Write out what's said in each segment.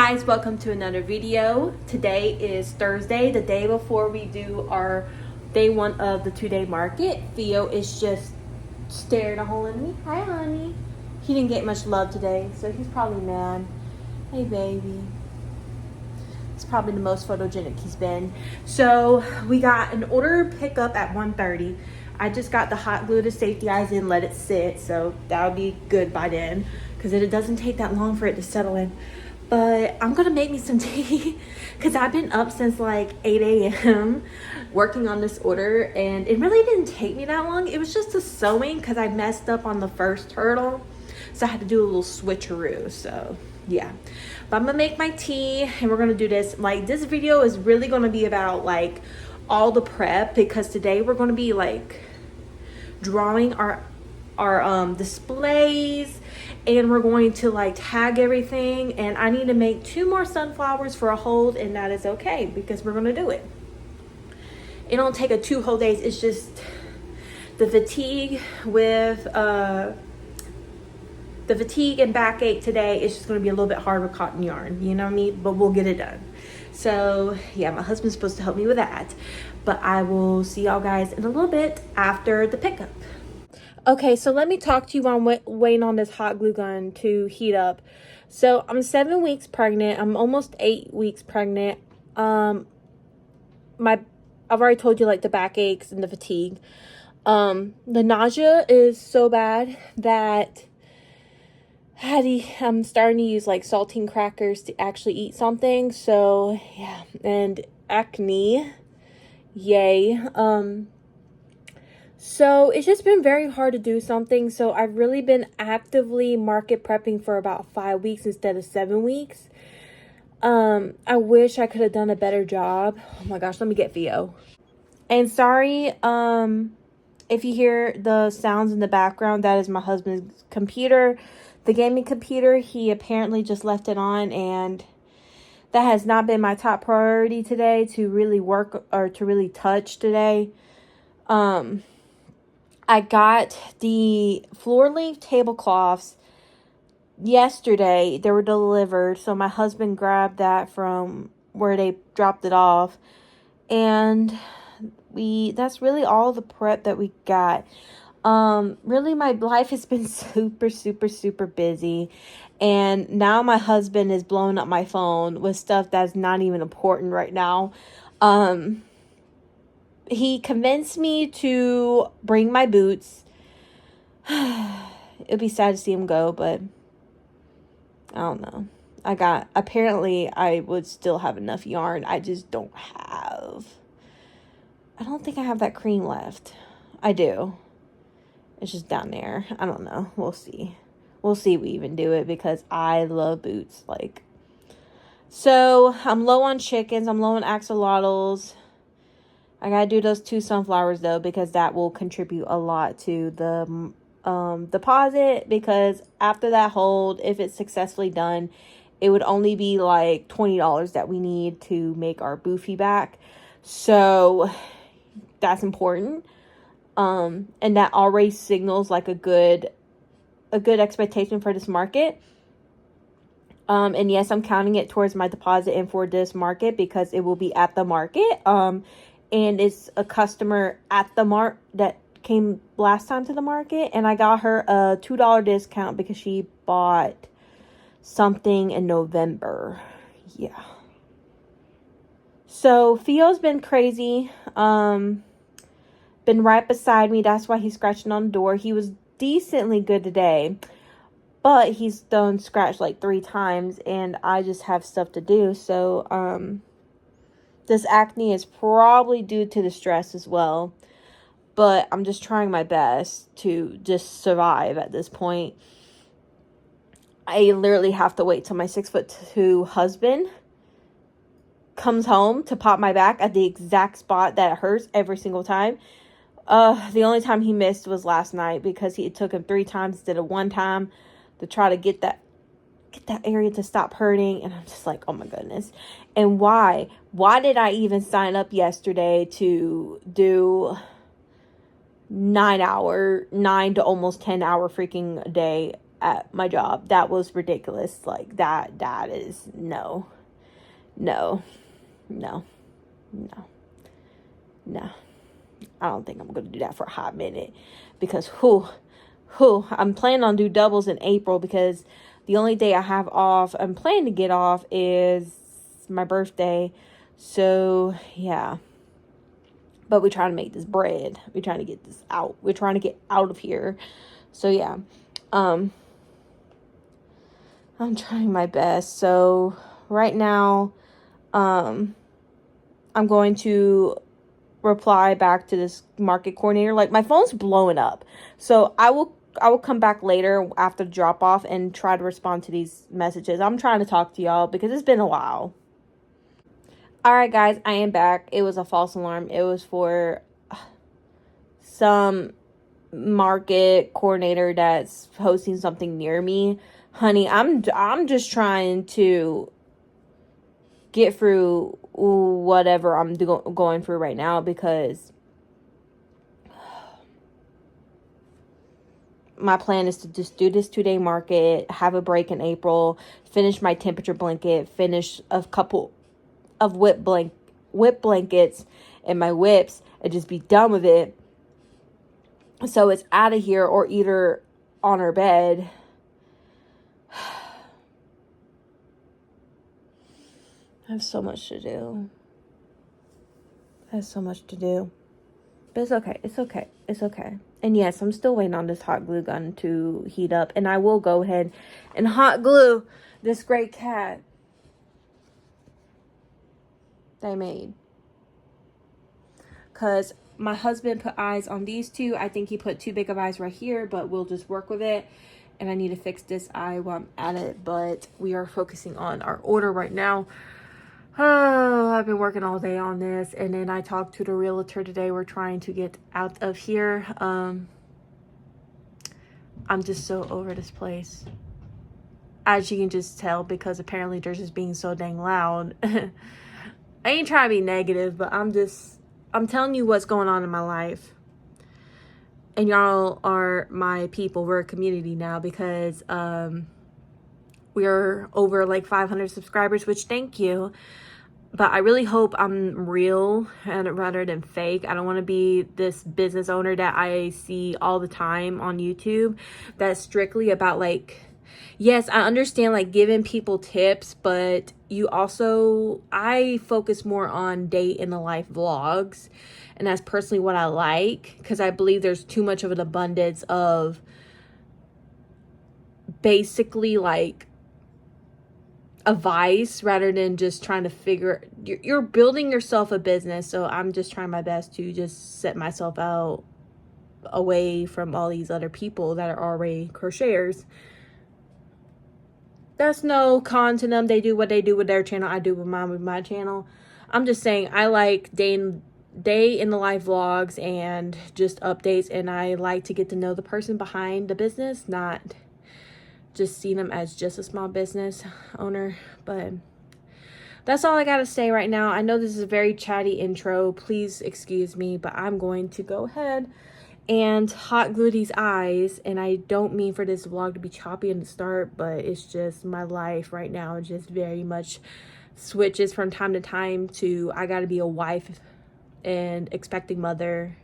guys, welcome to another video. Today is Thursday, the day before we do our day one of the 2-day market. Theo is just staring a hole in me. Hi honey. He didn't get much love today, so he's probably mad. Hey baby. It's probably the most photogenic he's been. So we got an order pickup at 1:30. I just got the hot glue to safety eyes in, let it sit, so that'll be good by then, because it doesn't take that long for it to settle in. But I'm gonna make me some tea because I've been up since like 8 a.m. working on this order, and it really didn't take me that long. It was just a sewing because I messed up on the first turtle, so I had to do a little switcheroo. So yeah, but I'm gonna make my tea and we're gonna do this. Like, this video is really gonna be about like all the prep, because today we're gonna be like drawing our displays, and we're going to like tag everything, and I need to make 2 more sunflowers for a hold, and that is okay because we're going to do it. It don't take a 2 whole days. It's just the fatigue with the fatigue and backache today is just going to be a little bit hard with cotton yarn, you know what I mean? But we'll get it done. So yeah, my husband's supposed to help me with that, but I will see y'all guys in a little bit after the pickup. Okay, so let me talk to you on waiting on this hot glue gun to heat up. So I'm 7 weeks pregnant. I'm almost 8 weeks pregnant. I've already told you like the backaches and the fatigue. The nausea is so bad that I'm starting to use like saltine crackers to actually eat something. So yeah, and acne, yay. So it's just been very hard to do something. So I've really been actively market prepping for about 5 weeks instead of 7 weeks. I wish I could have done a better job. Oh my gosh, let me get Theo. And sorry, if you hear the sounds in the background, that is my husband's computer, the gaming computer. He apparently just left it on, and that has not been my top priority today to really work or to really touch today. I got the floor-length tablecloths yesterday. They were delivered, so my husband grabbed that from where they dropped it off. And that's really all the prep that we got. Really, my life has been super busy. And now my husband is blowing up my phone with stuff that's not even important right now. He convinced me to bring my boots. It'd be sad to see him go, but I don't know. Apparently I would still have enough yarn. I just don't have. I don't think I have that cream left. I do. It's just down there. I don't know. We'll see. We'll see if we even do it, because I love boots. Like, so I'm low on chickens. I'm low on axolotls. I gotta do those 2 sunflowers though, because that will contribute a lot to the deposit, because after that hold, if it's successfully done, it would only be like $20 that we need to make our boofy back. So that's important. And that already signals like a good expectation for this market. And yes, I'm counting it towards my deposit and for this market, because it will be at the market. And it's a customer at the that came last time to the market, and I got her a $2 discount because she bought something in November. Yeah. So Theo's been crazy. Been right beside me. That's why he's scratching on the door. He was decently good today, but he's done scratched like 3 times, and I just have stuff to do. So this acne is probably due to the stress as well. But I'm just trying my best to just survive at this point. I literally have to wait till my 6'2" husband comes home to pop my back at the exact spot that it hurts every single time. The only time he missed was last night, because it took him 3 times instead of 1 time to try to get that area to stop hurting. And I'm just like, oh my goodness. And why did I even sign up yesterday to do 9 to almost 10 hour freaking a day at my job. That was ridiculous. Like, that is no. No. No. No. No. I don't think I'm going to do that for a hot minute. Because, I'm planning on do doubles in April, because the only day I have off, I'm planning to get off, is my birthday. So, yeah. But we're trying to make this bread. We're trying to get this out. We're trying to get out of here. So, yeah. I'm trying my best. So, right now, I'm going to reply back to this market coordinator. Like, my phone's blowing up. So, I will come back later after the drop off and try to respond to these messages. I'm trying to talk to y'all because it's been a while. Alright guys, I am back. It was a false alarm. It was for some market coordinator that's hosting something near me. Honey, I'm just trying to get through whatever I'm going through right now, because my plan is to just do this 2-day market, have a break in April, finish my temperature blanket, finish a couple of whip blankets and my whips, and just be done with it. So it's out of here, or either on her bed. I have so much to do. But it's okay. It's okay. It's okay. And yes, I'm still waiting on this hot glue gun to heat up. And I will go ahead and hot glue this great cat they made. Because my husband put eyes on these two. I think he put too big of eyes right here, but we'll just work with it. And I need to fix this eye while I'm at it. But we are focusing on our order right now. Oh, I've been working all day on this. And then I talked to the realtor today. We're trying to get out of here. I'm just so over this place. As you can just tell, because apparently they're just being so dang loud. I ain't trying to be negative, but I'm telling you what's going on in my life. And y'all are my people. We're a community now, because we're over like 500 subscribers, which thank you. But I really hope I'm real and rather than fake. I don't want to be this business owner that I see all the time on YouTube that's strictly about, like, yes, I understand like giving people tips, but I focus more on day in the life vlogs. And that's personally what I like, because I believe there's too much of an abundance of basically like advice rather than just trying to you're building yourself a business. So I'm just trying my best to just set myself out away from all these other people that are already crocheters. That's no con to them. They do what they do with their channel. I do with my channel. I'm just saying I like day in the life vlogs and just updates, and I like to get to know the person behind the business, not just see them as just a small business owner. But that's all I gotta say right now. I know this is a very chatty intro. Please excuse me, but I'm going to go ahead and hot glue these eyes. And I don't mean for this vlog to be choppy in the start, but it's just my life right now. It just very much switches from time to time to I gotta be a wife and expecting mother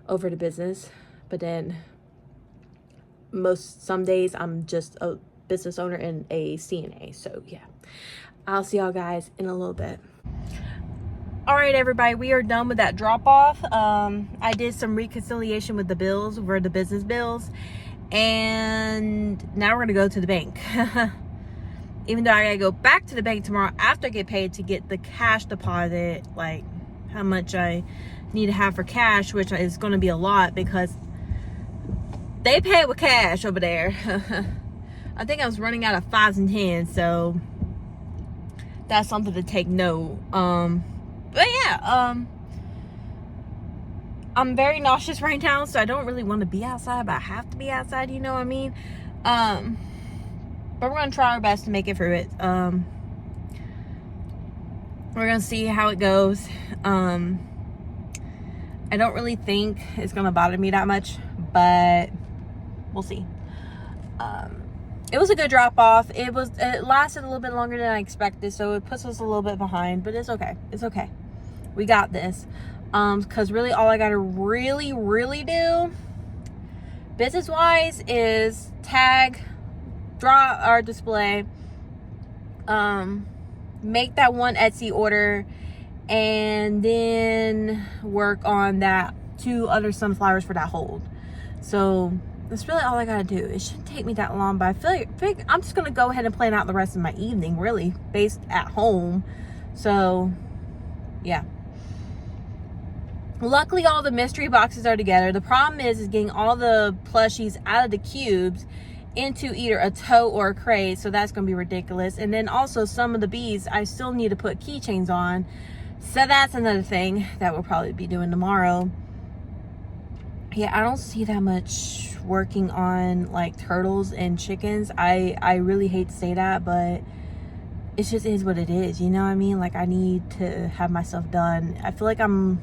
over the business. But then some days I'm just a business owner and a CNA. So yeah, I'll see y'all guys in a little bit. All right, everybody, we are done with that drop off. I did some reconciliation with the bills, for the business bills, and now we're gonna go to the bank. Even though I gotta go back to the bank tomorrow after I get paid to get the cash deposit, like how much I need to have for cash, which is gonna be a lot because they pay with cash over there. I think I was running out of 5s and 10s, so that's something to take note. But yeah, I'm very nauseous right now, so I don't really want to be outside, but I have to be outside, you know what I mean? But we're gonna try our best to make it through it. We're gonna see how it goes. I don't really think it's gonna bother me that much, but we'll see. It was a good drop off. It lasted a little bit longer than I expected, so it puts us a little bit behind, but it's okay. It's okay. We got this. Because really all I gotta really do business wise is tag, draw our display, make that one Etsy order, and then work on that 2 other sunflowers for that hold. So that's really all I gotta do. It shouldn't take me that long, but I feel like I'm just gonna go ahead and plan out the rest of my evening, really, based at home. So yeah. Luckily, all the mystery boxes are together. The problem is getting all the plushies out of the cubes into either a tote or a crate, so that's gonna be ridiculous. And then also some of the beads I still need to put keychains on, so that's another thing that we'll probably be doing tomorrow. Yeah, I don't see that much working on like turtles and chickens. I really hate to say that, but it just is what it is, you know what I mean? Like, I need to have my stuff done. I feel like I'm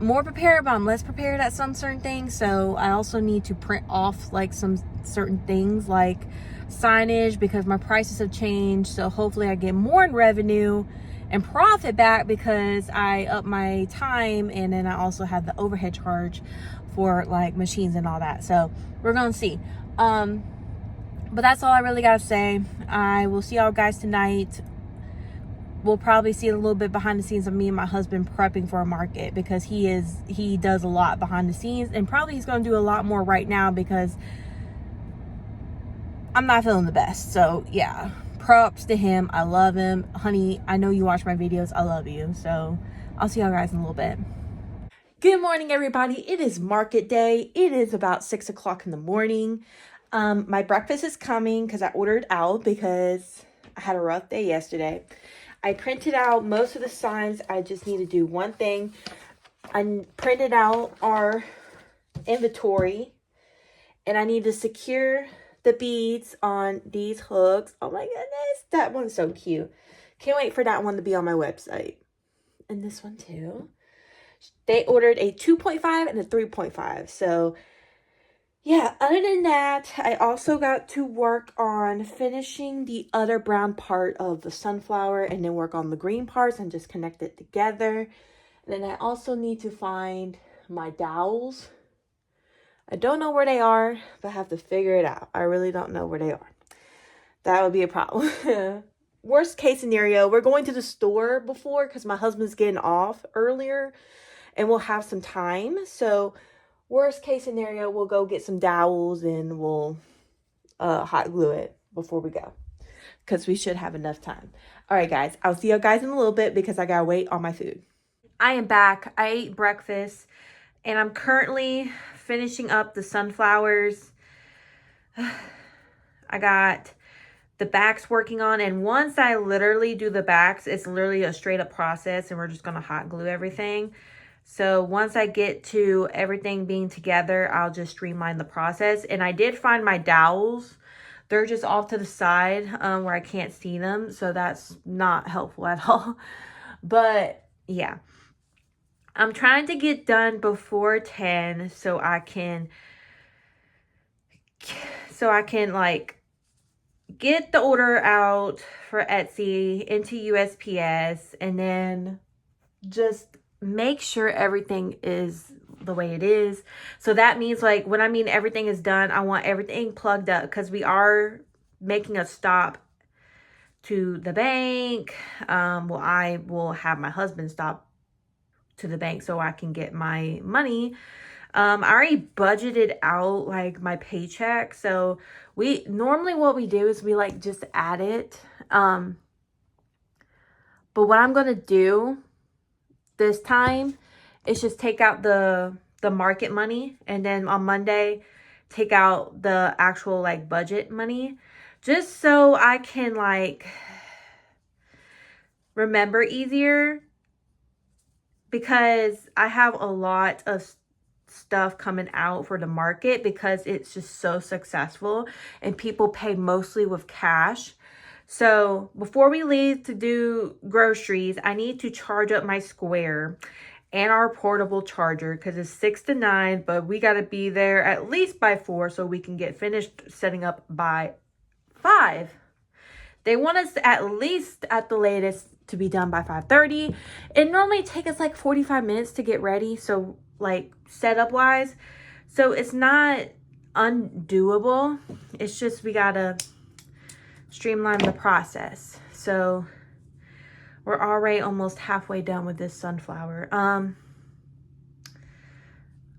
more prepared, but I'm less prepared at some certain things. So I also need to print off like some certain things like signage, because my prices have changed. So hopefully I get more in revenue and profit back, because I up my time, and then I also have the overhead charge for like machines and all that. So we're gonna see. But that's all I really gotta say. I will see y'all guys tonight. We'll probably see a little bit behind the scenes of me and my husband prepping for a market, because he does a lot behind the scenes, and probably he's gonna do a lot more right now because I'm not feeling the best. So yeah, props to him. I love him. Honey, I know you watch my videos. I love you. So I'll see y'all guys in a little bit. Good morning, everybody. It is market day. It is about 6 o'clock in the morning. My breakfast is coming because I ordered out because I had a rough day yesterday. I printed out most of the signs. I just need to do one thing. I printed out our inventory, and I need to secure the beads on these hooks. Oh my goodness, that one's so cute. Can't wait for that one to be on my website. And this one too. They ordered a 2.5 and a 3.5. So yeah, other than that, I also got to work on finishing the other brown part of the sunflower, and then work on the green parts and just connect it together. And then I also need to find my dowels. I don't know where they are, but I have to figure it out. I really don't know where they are. That would be a problem. Worst case scenario, we're going to the store before, because my husband's getting off earlier and we'll have some time. So worst case scenario, we'll go get some dowels and we'll hot glue it before we go, because we should have enough time. All right, guys, I'll see you guys in a little bit because I gotta wait on my food. I am back. I ate breakfast and I'm currently finishing up the sunflowers. I got the backs working on, and once I literally do the backs, it's literally a straight up process, and we're just gonna hot glue everything. So once I get to everything being together, I'll just streamline the process. And I did find my dowels. They're just off to the side where I can't see them, so that's not helpful at all. But yeah, I'm trying to get done before 10 so I can like get the order out for Etsy into USPS, and then just make sure everything is the way it is. So that means, like, when I mean everything is done, I want everything plugged up, because we are making a stop to the bank. Well, I will have my husband stop to the bank so I can get my money. I already budgeted out like my paycheck. So we normally, what we do is we like just add it. But what I'm going to do this time is just take out the market money, and then on Monday take out the actual like budget money, just so I can like remember easier, because I have a lot of stuff coming out for the market because it's just so successful and people pay mostly with cash. So before we leave to do groceries, I need to charge up my Square. and our portable charger, because it's 6 to 9, but we got to be there at least by 4 so we can get finished setting up by 5. They want us at least at the latest to be done by 5:30. It normally takes us like 45 minutes to get ready, so like setup wise. So it's not undoable. It's just we gotta streamline the process. So we're already almost halfway done with this sunflower.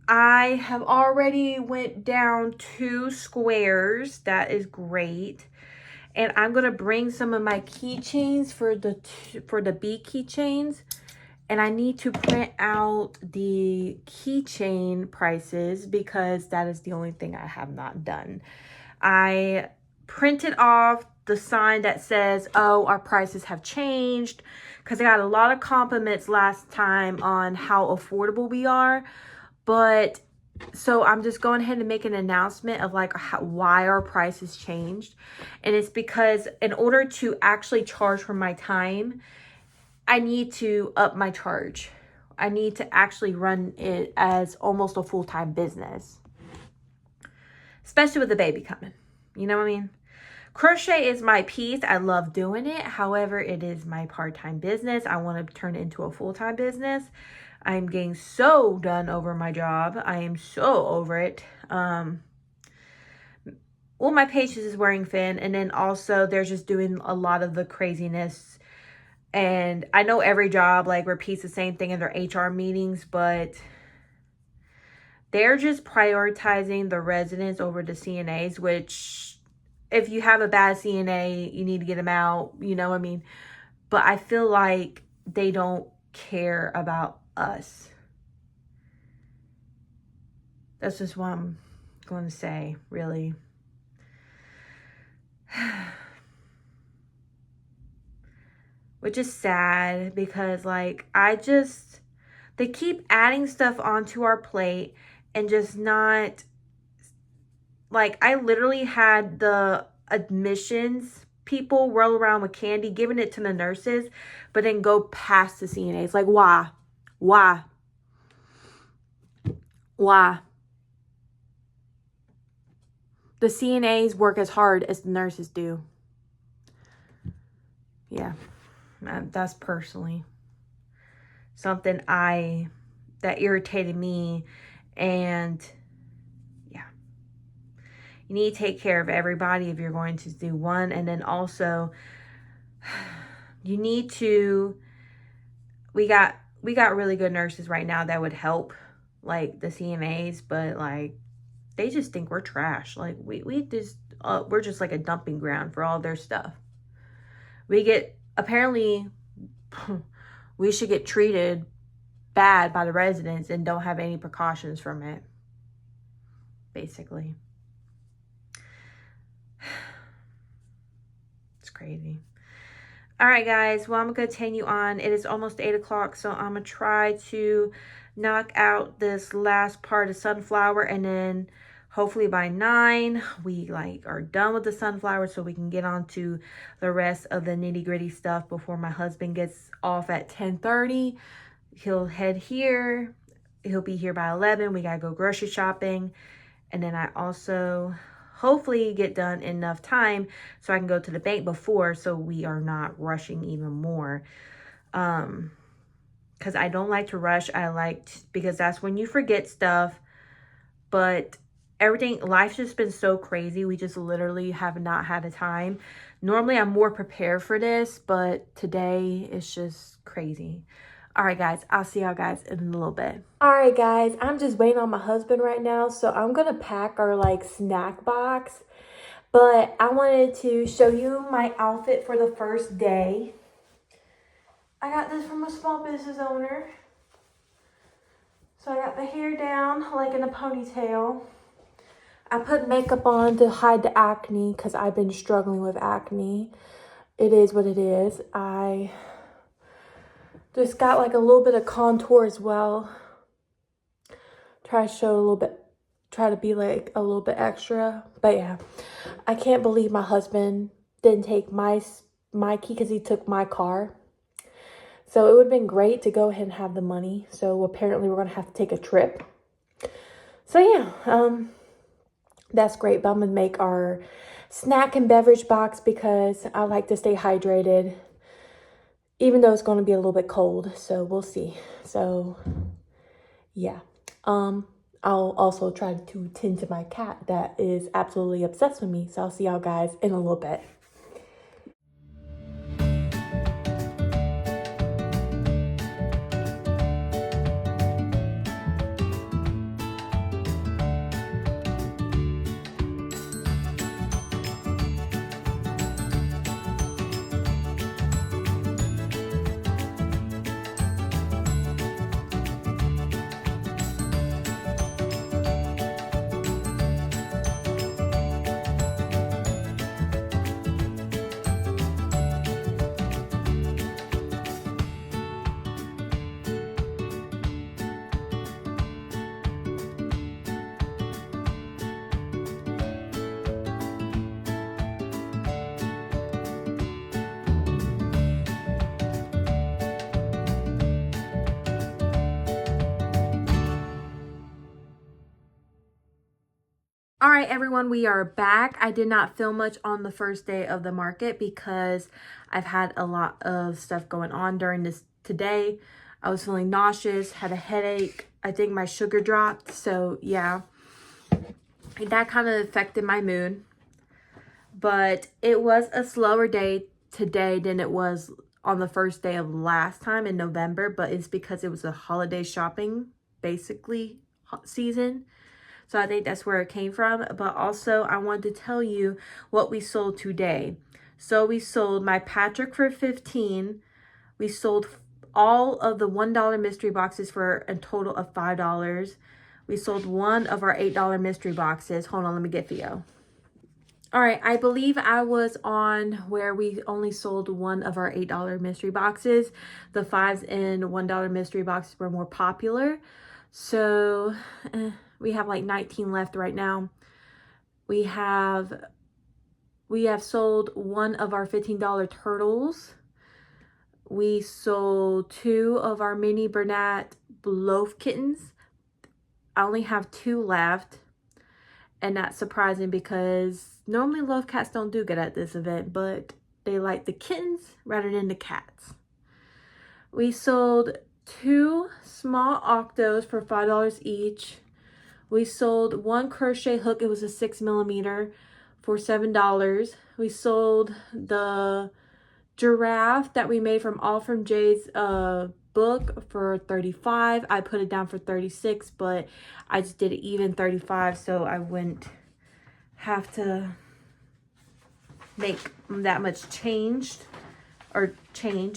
I have already went down 2 squares. That is great. And I'm going to bring some of my keychains for the bee keychains. And I need to print out the keychain prices because that is the only thing I have not done. I printed off the sign that says, oh, our prices have changed, because I got a lot of compliments last time on how affordable we are. But so I'm just going ahead and make an announcement of like why our prices changed. And it's because in order to actually charge for my time, I need to up my charge. I need to actually run it as almost a full-time business. Especially with the baby coming. You know what I mean? Crochet is my piece. I love doing it. However, it is my part-time business. I want to turn it into a full-time business. I'm getting so done over my job. I am so over it. Well, my patience is wearing thin. And then also they're just doing a lot of the craziness. And I know every job like repeats the same thing in their HR meetings, but they're just prioritizing the residents over the CNAs, which if you have a bad CNA, you need to get them out. You know what I mean? But I feel like they don't care about us. That's just what I'm going to say, really. Which is sad because like they keep adding stuff onto our plate and just not, like I literally had the admissions people roll around with candy, giving it to the nurses, but then go past the CNAs. Like, why? Why? Why? The CNAs work as hard as the nurses do. Yeah, that's personally something that irritated me. And yeah, you need to take care of everybody if you're going to do one. And then also you need to, we got really good nurses right now that would help like the CNAs, but like they just think we're trash. Like we're just like a dumping ground for all their stuff. Apparently we should get treated bad by the residents and don't have any precautions from it, basically. It's crazy. All right, guys. Well, I'm going to continue on. It is almost 8 o'clock, so I'm going to try to knock out this last part of sunflower, and then hopefully by 9, we are done with the sunflower so we can get on to the rest of the nitty-gritty stuff before my husband gets off at 10:30. He'll head here. He'll be here by 11. We got to go grocery shopping. And then I also hopefully get done in enough time so I can go to the bank before, so we are not rushing even more. Because I don't like to rush. Because that's when you forget stuff. But life's just been so crazy. We just literally have not had a time. Normally I'm more prepared for this, but today it's just crazy. All right, guys, I'll see y'all guys in a little bit. All right, guys, I'm just waiting on my husband right now, so I'm going to pack our, snack box. But I wanted to show you my outfit for the first day. I got this from a small business owner. So I got the hair down, in a ponytail. I put makeup on to hide the acne because I've been struggling with acne. It is what it is. I just got a little bit of contour as well. Try to be a little bit extra. But yeah, I can't believe my husband didn't take my key because he took my car. So it would have been great to go ahead and have the money. So apparently we're going to have to take a trip. So yeah, that's great. But I'm going to make our snack and beverage box because I like to stay hydrated, even though it's going to be a little bit cold. So we'll see. So yeah. I'll also try to tend to my cat that is absolutely obsessed with me. So I'll see y'all guys in a little bit. All right, everyone, we are back. I did not film much on the first day of the market because I've had a lot of stuff going on during this today. I was feeling nauseous, had a headache. I think my sugar dropped. So yeah, that kind of affected my mood. But it was a slower day today than it was on the first day of last time in November. But it's because it was a holiday shopping, basically, season. So I think that's where it came from. But also I wanted to tell you what we sold today. So we sold my Patrick for $15. We sold all of the $1 mystery boxes for a total of $5. We sold one of our $8 mystery boxes. Hold on, let me get Theo. All right, I believe I was on where we only sold one of our $8 mystery boxes. The 5s and $1 mystery boxes were more popular. So we have like 19 left right now. We have sold one of our $15 turtles. We sold 2 of our mini Bernat loaf kittens. I only have 2 left. And that's surprising because normally loaf cats don't do good at this event, but they like the kittens rather than the cats. We sold 2 small octos for $5 each. We sold 1 crochet hook. It was a 6mm for $7. We sold the giraffe that we made from All From Jay's book for $35. I put it down for $36, but I just did it even $35 so I wouldn't have to make that much change.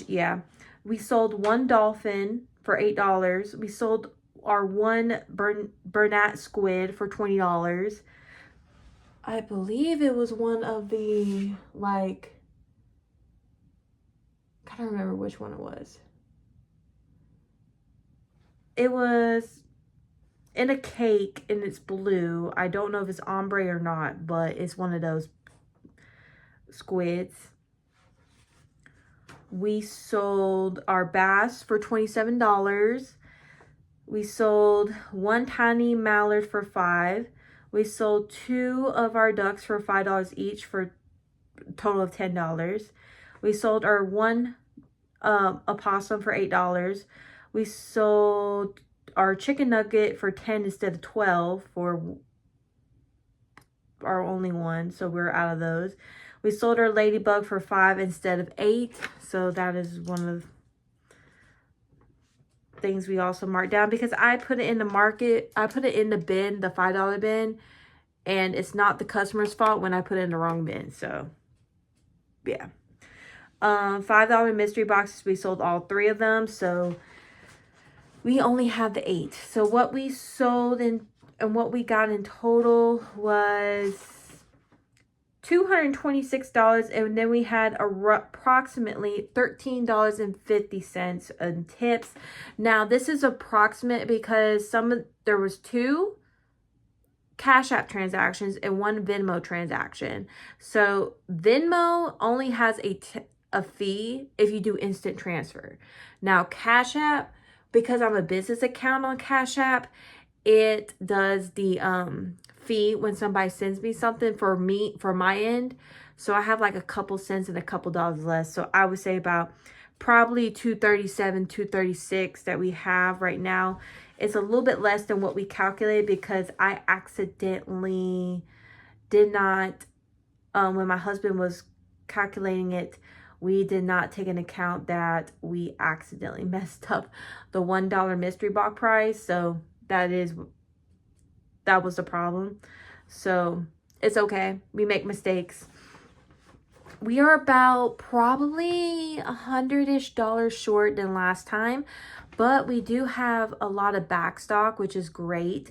Yeah. We sold 1 dolphin for $8. We sold our 1 Bernat squid for $20. I believe it was one of the, like, I can't remember which one it was. It was in a cake and it's blue. I don't know if it's ombre or not, but it's one of those squids. We sold our bass for $27. We sold 1 tiny mallard for $5. We sold 2 of our ducks for $5 each for a total of $10. We sold our 1 opossum for $8. We sold our chicken nugget for $10 instead of $12 for our only one, so we're out of those. We sold our ladybug for $5 instead of $8, so that is one of the things we also marked down because I put it in the market. I put it in the bin, the $5 bin, and it's not the customer's fault when I put it in the wrong bin. So yeah. $5 mystery boxes, we sold all 3 of them, so we only have the 8. So what we sold and what we got in total was $226, and then we had approximately $13.50 in tips. Now this is approximate because there was 2 Cash App transactions and 1 Venmo transaction. So Venmo only has a fee if you do instant transfer. Now, Cash App, because I'm a business account on Cash App, it does the fee when somebody sends me something for my end. So I have like a couple cents and a couple dollars less. So I would say about probably $2.37, $2.36 that we have right now. It's a little bit less than what we calculated because I accidentally did not, when my husband was calculating it, we did not take into account that we accidentally messed up the $1 mystery box price. So that was the problem. So it's okay. We make mistakes. We are about probably $100-ish short than last time, but we do have a lot of back stock, which is great.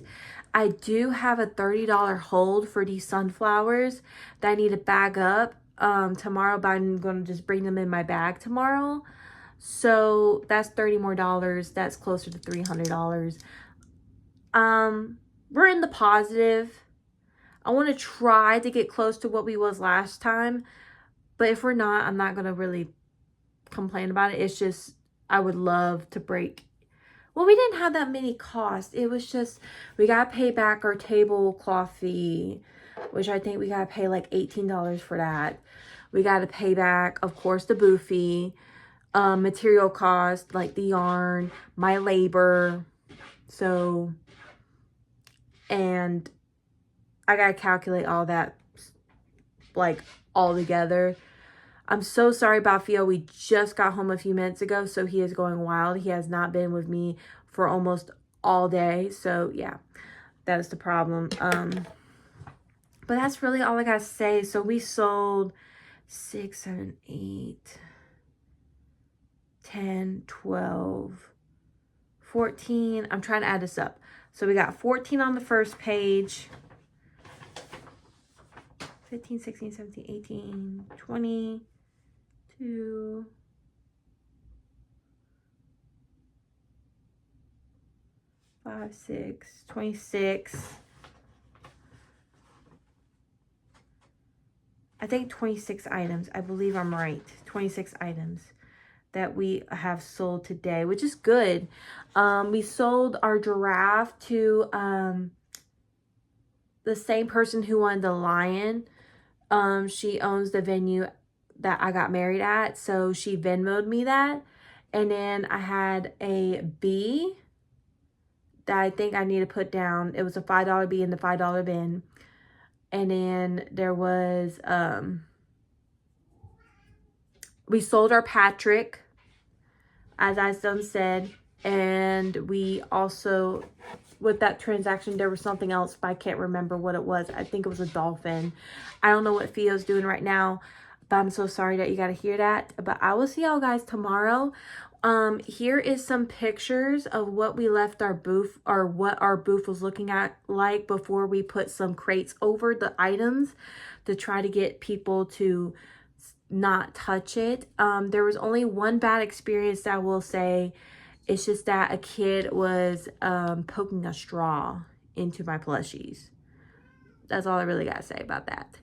I do have a $30 hold for these sunflowers that I need to bag up tomorrow, but I'm going to just bring them in my bag tomorrow. So that's $30 more. That's closer to $300. We're in the positive. I want to try to get close to what we was last time. But if we're not, I'm not going to really complain about it. It's just, I would love to break. Well, we didn't have that many costs. It was just, we got to pay back our tablecloth fee, which I think we got to pay like $18 for that. We got to pay back, of course, the booth fee, material cost, like the yarn, my labor. So, and I got to calculate all that, like, all together. I'm so sorry about Theo. We just got home a few minutes ago, so he is going wild. He has not been with me for almost all day. So, yeah, that is the problem. But that's really all I got to say. So, we sold 6, 7, 8, 10, 12, 14. I'm trying to add this up. So, we got 14 on the first page. 15, 16, 17, 18, 20, 2, 5, 6, 26. I think 26 items. I believe I'm right. 26 items that we have sold today, which is good. We sold our giraffe to the same person who won the lion. She owns the venue that I got married at, so she Venmo'd me that. And then I had a bee that I think I need to put down. It was a $5 bee in the $5 bin. And then there was, we sold our Patrick, as I said. And we also, with that transaction, there was something else, but I can't remember what it was. I think it was a dolphin. I don't know what Theo's doing right now, but I'm so sorry that you got to hear that. But I will see y'all guys tomorrow. Here is some pictures of what we left our booth, or what our booth was looking at like before we put some crates over the items to try to get people to not touch it. There was only one bad experience that I will say. It's just that a kid was poking a straw into my plushies. That's all I really got to say about that.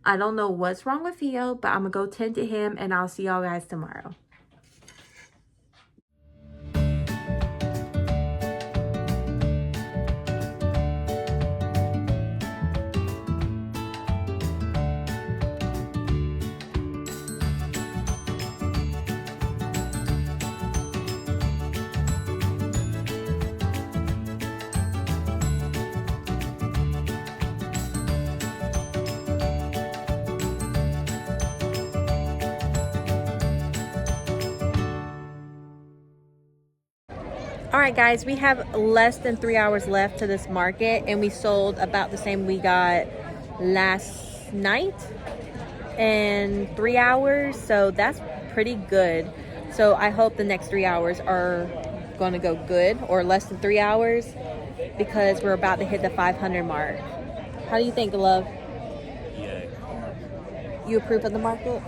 I don't know what's wrong with Theo, but I'm going to go tend to him, and I'll see y'all guys tomorrow. All right, guys, we have less than 3 hours left to this market, and we sold about the same we got last night in 3 hours. So that's pretty good. So I hope the next 3 hours are going to go good, or less than 3 hours, because we're about to hit the 500 mark. How do you think, love? Yeah. You approve of the market?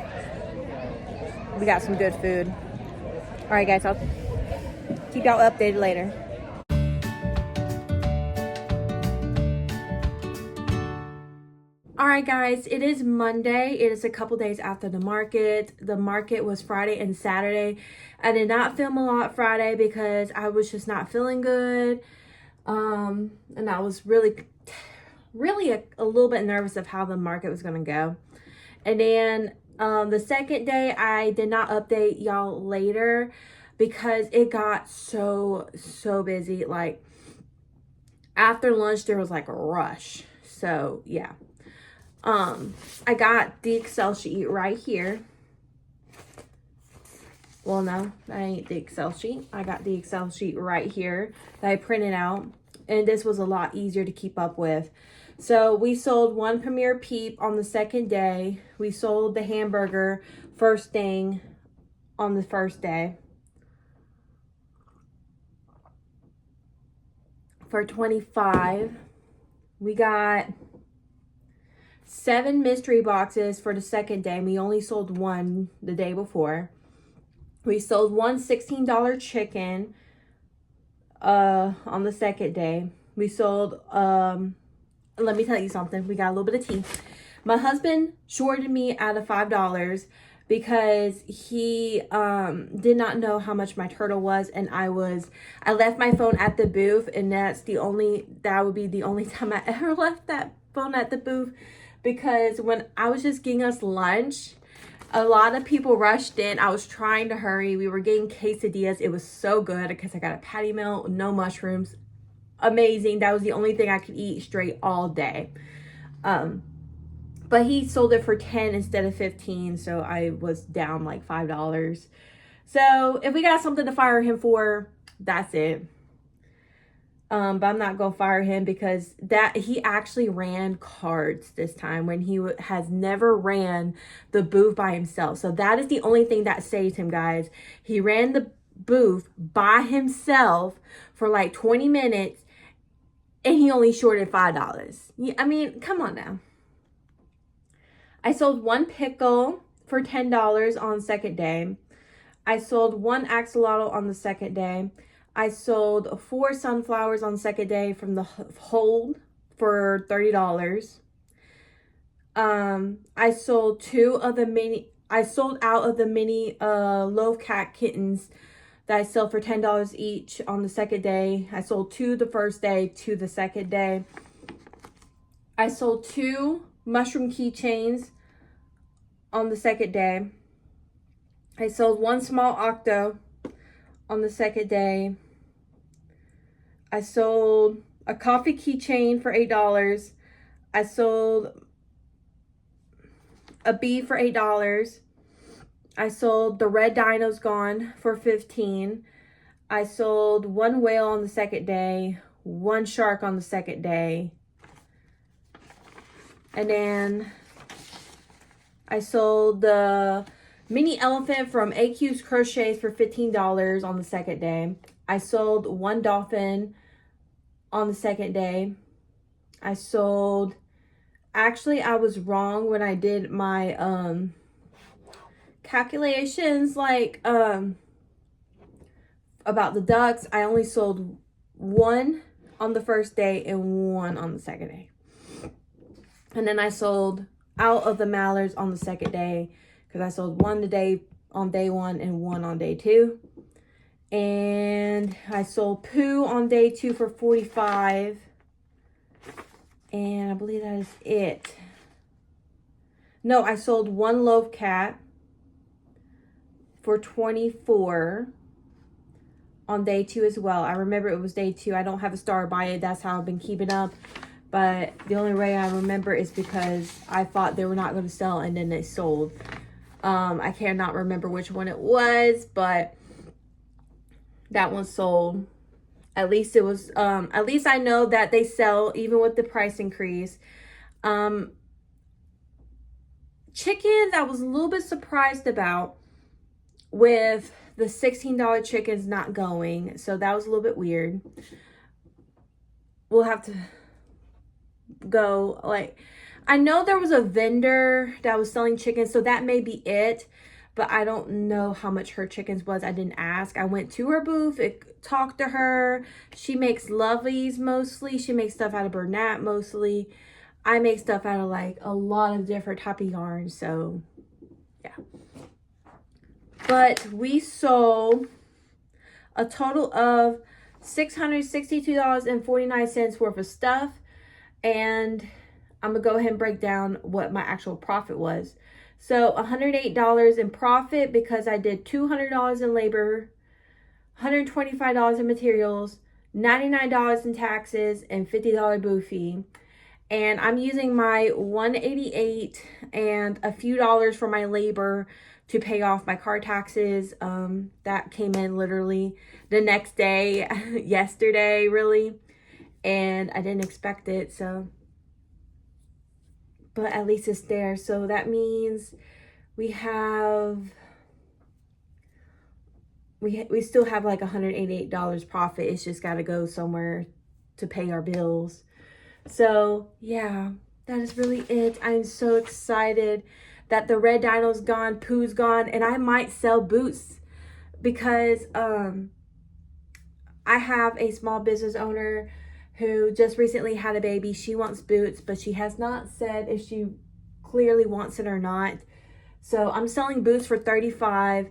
We got some good food. All right, guys, I'll keep y'all updated later. All right, guys, it is Monday. It is a couple days after the market. The market was Friday and Saturday. I did not film a lot Friday because I was just not feeling good. And I was really a little bit nervous of how the market was going to go. And then the second day, I did not update y'all later because it got so busy. Like after lunch, there was like a rush. So yeah. I got the Excel sheet right here. Well, no, that ain't the Excel sheet. I got the Excel sheet right here that I printed out. And this was a lot easier to keep up with. So we sold one Premier Peep on the second day. We sold the hamburger first thing on the first day for $25. We got 7 mystery boxes for the second day. We only sold one the day before. We sold one $16 chicken on the second day. We sold let me tell you something. We got a little bit of tea. My husband shorted me out of $5 because he did not know how much my turtle was, and I left my phone at the booth, and that would be the only time I ever left that phone at the booth, because when I was just getting us lunch, a lot of people rushed in. I was trying to hurry. We were getting quesadillas. It was so good because I got a patty melt, no mushrooms. Amazing. That was the only thing I could eat straight all day. But he sold it for 10 instead of 15, so I was down like $5. So if we got something to fire him for, that's it. But I'm not gonna fire him because he actually ran cards this time when he has never ran the booth by himself. So that is the only thing that saved him, guys. He ran the booth by himself for like 20 minutes, and he only shorted $5. I mean, come on now. I sold one pickle for $10 on the second day. I sold one axolotl on the second day. I sold 4 sunflowers on the second day from the hold for $30. I sold out of the mini loaf cat kittens that I sell for $10 each on the second day. I sold 2 the first day, 2 the second day. I sold 2 mushroom keychains on the second day. I sold 1 small octo on the second day. I sold a coffee keychain for $8. I sold a bee for $8. I sold the red dinos gone for $15. I sold 1 whale on the second day, 1 shark on the second day. And then I sold the mini elephant from AQ's Crochets for $15 on the second day. I sold 1 dolphin on the second day. Actually, I was wrong when I did my calculations, like about the ducks. I only sold 1 on the first day and 1 on the second day. And then I sold out of the mallards on the second day because I sold 1 on day 1 and 1 on day 2. And I sold poo on day 2 for $45. And I believe that is it. No, I sold 1 loaf cat for $24 on day 2 as well. I remember it was day 2. I don't have a star by it. That's how I've been keeping up. But the only way I remember is because I thought they were not going to sell, and then they sold. I cannot remember which one it was, but that one sold. At least it was, at least I know that they sell even with the price increase. Chickens, I was a little bit surprised about with the $16 chickens not going. So that was a little bit weird. We'll have to go, like, I know there was a vendor that was selling chickens, so that may be it, but I don't know how much her chickens was. I didn't ask. I went to her booth, talked to her. She makes lovelies mostly. She makes stuff out of Bernat mostly. I make stuff out of like a lot of different type of yarns. So yeah. But we sold a total of $662.49 worth of stuff. And I'm going to go ahead and break down what my actual profit was. So $108 in profit because I did $200 in labor, $125 in materials, $99 in taxes, and $50 booth fee. And I'm using my $188 and a few dollars for my labor to pay off my car taxes. That came in literally the next day, yesterday, really. And I didn't expect it, so. But at least it's there. So that means we still have like $188 profit. It's just got to go somewhere to pay our bills. So yeah, that is really it. I'm so excited that the red dino's gone, poo's gone, and I might sell boots because I have a small business owner who just recently had a baby. She wants boots, but she has not said if she clearly wants it or not. So I'm selling boots for $35.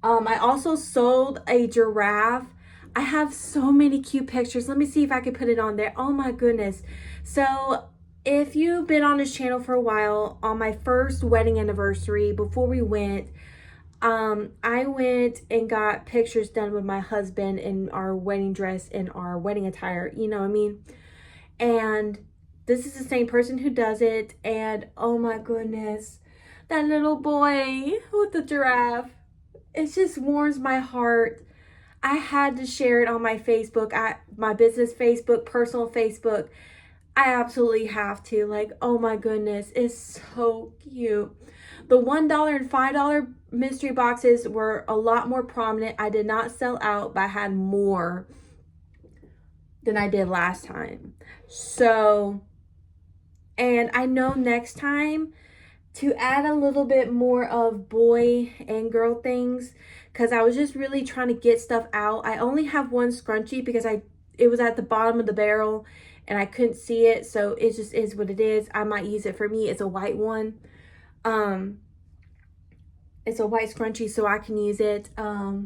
I also sold a giraffe. I have so many cute pictures. Let me see if I can put it on there. Oh my goodness. So if you've been on this channel for a while, on my first wedding anniversary, before we went, I went and got pictures done with my husband in our wedding dress and our wedding attire, you know what I mean? And this is the same person who does it. And oh my goodness, that little boy with the giraffe, it just warms my heart. I had to share it on my Facebook, my business Facebook, personal Facebook. I absolutely have to. Like, oh my goodness, it's so cute. The $1 and $5 mystery boxes were a lot more prominent. I did not sell out, but I had more than I did last time. So, and I know next time to add a little bit more of boy and girl things, because I was just really trying to get stuff out. I only have one scrunchie because it was at the bottom of the barrel and I couldn't see it, so it just is what it is. I might use it for me. It's a white one. It's a white scrunchie, so I can use it. I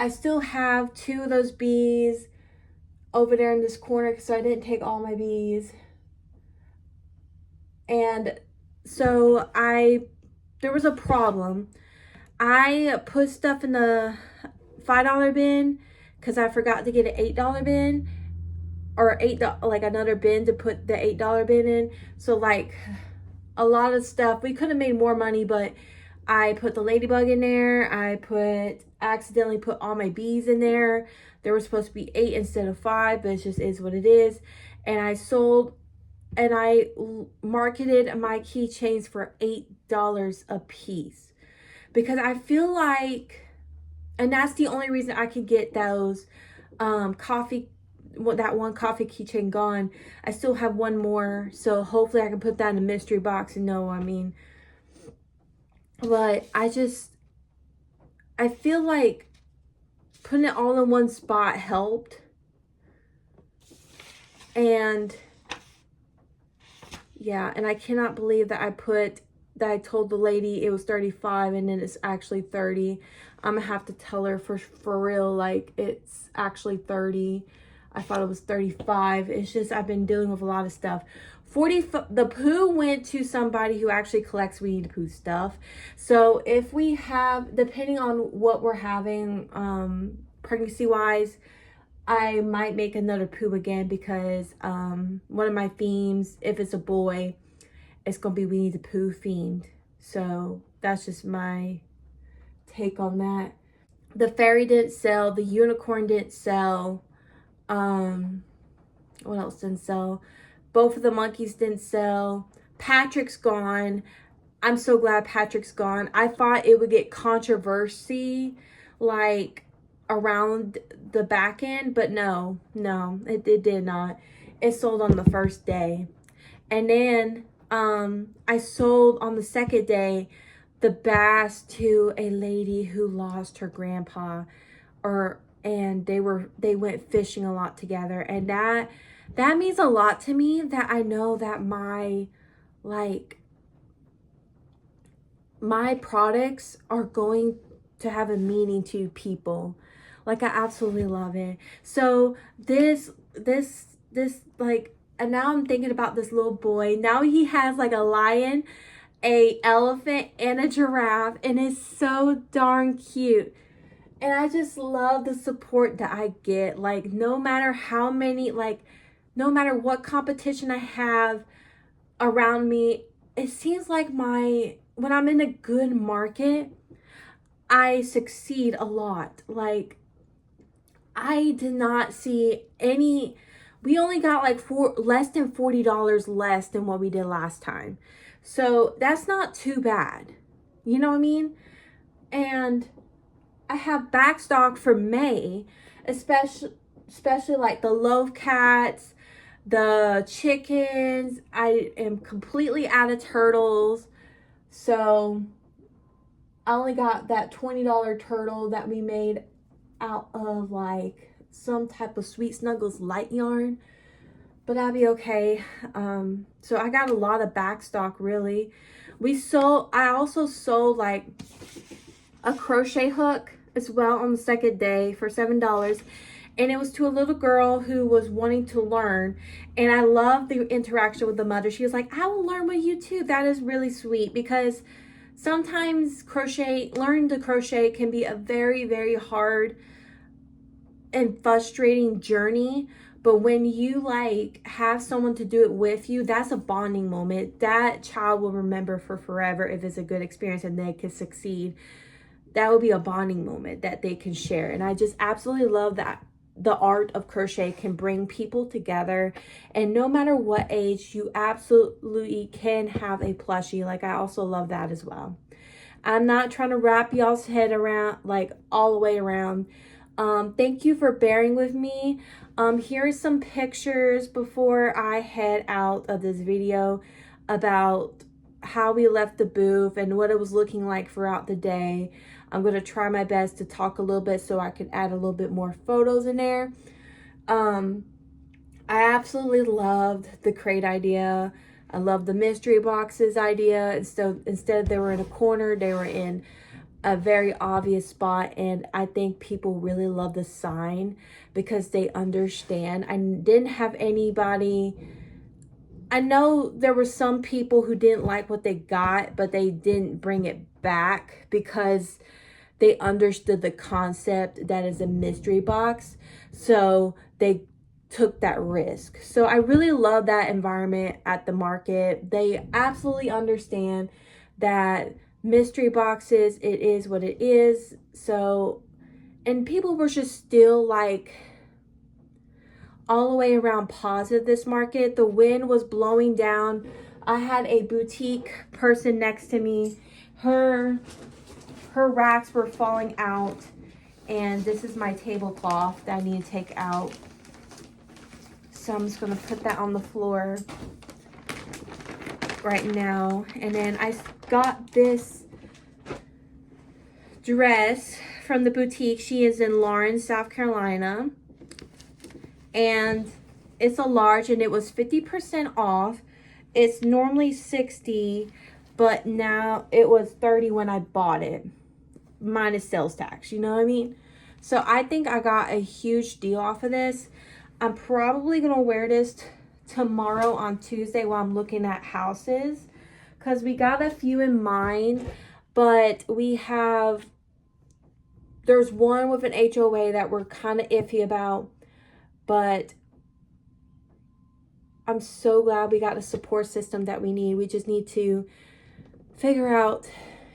still have 2 of those bees over there in this corner, so I didn't take all my bees. And so there was a problem. I put stuff in the $5 bin because I forgot to get an $8 bin, or like another bin to put the $8 bin in. So like a lot of stuff, we could have made more money, but I put the ladybug in there. I accidentally put all my bees in there. There were supposed to be 8 instead of 5, but it just is what it is. And I marketed my keychains for $8 a piece because I feel like, and that's the only reason I could get those that one coffee keychain gone. I still have one more, so hopefully I can put that in a mystery box and know what I mean. But I feel like putting it all in one spot helped. And yeah, and I cannot believe that I told the lady it was 35 and then it's actually 30. I'm gonna have to tell her for real, like it's actually 30. I thought it was 35. It's just I've been dealing with a lot of stuff. The poo went to somebody who actually collects Winnie the Pooh stuff. So if we have, depending on what we're having pregnancy wise, I might make another poo again because one of my themes, if it's a boy, it's gonna be Winnie the Pooh themed. So that's just my take on that. The fairy didn't sell. The unicorn didn't sell. What else didn't sell? Both of the monkeys didn't sell. Patrick's gone. I'm so glad Patrick's gone. I thought it would get controversy like around the back end, but no, it did not. It sold on the first day. And then I sold on the second day the bass to a lady who lost her grandpa, and they went fishing a lot together, and that that means a lot to me, that I know that my products are going to have a meaning to people. Like, I absolutely love it. So this like, and now I'm thinking about this little boy. Now he has like a lion, a elephant, and a giraffe, and it's so darn cute. And I just love the support that I get. Like, no matter how many, like, no matter what competition I have around me, it seems like when I'm in a good market, I succeed a lot. Like, I did not see any, we only got like less than $40 less than what we did last time. So that's not too bad. You know what I mean? And I have backstock for May, especially like the loaf cats, the chickens. I am completely out of turtles. So I only got that $20 turtle that we made out of like some type of Sweet Snuggles light yarn, but that'll be okay. So I got a lot of backstock, really. I also sold like a crochet hook as well on the second day for $7, and it was to a little girl who was wanting to learn, and I love the interaction with the mother. She was like, I will learn with you too. That is really sweet, because sometimes learning to crochet can be a very, very hard and frustrating journey. But when you like have someone to do it with you, that's a bonding moment that child will remember for forever. If it's a good experience and they can succeed, that will be a bonding moment that they can share. And I just absolutely love that the art of crochet can bring people together, and no matter what age, you absolutely can have a plushie. Like, I also love that as well. I'm not trying to wrap y'all's head around, like, all the way around. Thank you for bearing with me. Here are some pictures before I head out of this video about how we left the booth and what it was looking like throughout the day. I'm going to try my best to talk a little bit so I can add a little bit more photos in there. I absolutely loved the crate idea. I love the mystery boxes idea. Instead they were in a corner, they were in a very obvious spot. And I think people really love the sign because they understand. I didn't have anybody, I know there were some people who didn't like what they got, but they didn't bring it back because they understood the concept that is a mystery box. So they took that risk. So I really love that environment at the market. They absolutely understand that mystery boxes, it is what it is. So, and people were just still like all the way around positive this market. The wind was blowing down. I had a boutique person next to me. Her racks were falling out, and this is my tablecloth that I need to take out. So I'm just gonna put that on the floor right now. And then I got this dress from the boutique. She is in Lawrence, South Carolina. And it's a large, and it was 50% off. It's normally $60, but now it was $30 when I bought it, minus sales tax, you know what I mean? So I think I got a huge deal off of this. I'm probably gonna wear this tomorrow on Tuesday while I'm looking at houses, because we got a few in mind, but there's one with an HOA that we're kind of iffy about. But I'm so glad we got a support system that we need. We just need to figure out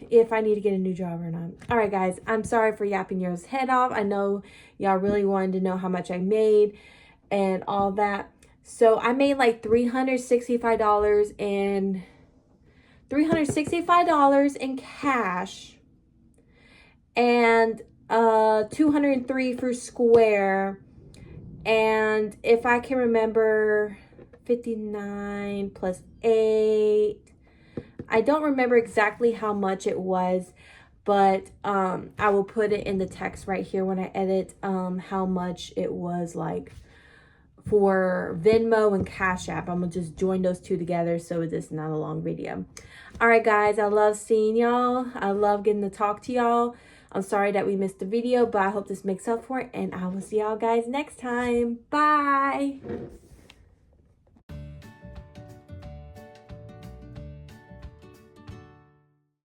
if I need to get a new job or not. All right, guys, I'm sorry for yapping your head off. I know y'all really wanted to know how much I made and all that. So I made like $365 in cash, and $203 for Square. And if I can remember, 59 plus 8. I don't remember exactly how much it was, but I will put it in the text right here when I edit how much it was, like for Venmo and Cash App. I'm going to just join those two together so it's not a long video. All right, guys, I love seeing y'all. I love getting to talk to y'all. I'm sorry that we missed the video, but I hope this makes up for it, and I will see y'all guys next time. Bye.